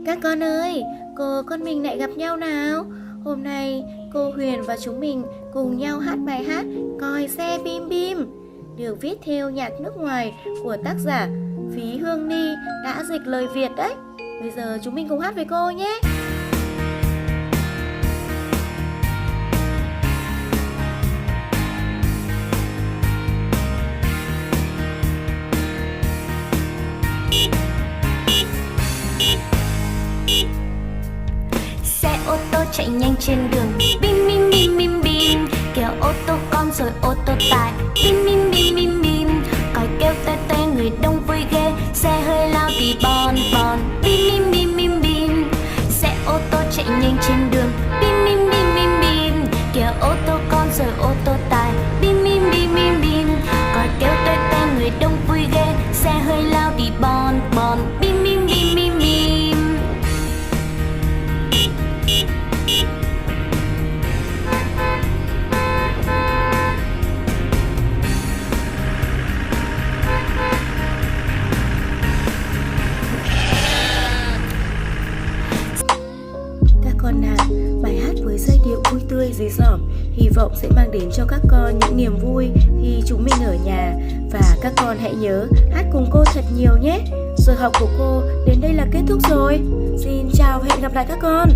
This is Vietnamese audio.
Các con ơi, cô con mình lại gặp nhau nào. Hôm nay cô Huyền và chúng mình cùng nhau hát bài hát Còi xe bim bim, được viết theo nhạc nước ngoài của tác giả Phí Hương Ni đã dịch lời Việt đấy. Bây giờ chúng mình cùng hát với cô nhé. Xe ô tô chạy nhanh trên đường, bim bim bim bim bim. Kìa ô tô con rồi ô tô tải, bim bim bim bim bim. Còi kêu toe toe người đông vui ghê, xe hơi lao thì bon bon, bim bim bim bim bim. Xe ô tô chạy nhanh trên đường, bim bim bim bim bim. Kìa ô tô con rồi ô tô tải, bim bim bim bim bim. Còi kêu toe toe người đông vui ghê, xe hơi lao thì bon bon, bim bim bim bim bim. Các con nào, bài hát với giai điệu vui tươi dí dỏm hy vọng sẽ mang đến cho các con những niềm vui khi chúng mình ở nhà. Và các con hãy nhớ hát cùng cô thật nhiều nhé. Giờ học của cô đến đây là kết thúc rồi. Xin chào và hẹn gặp lại các con.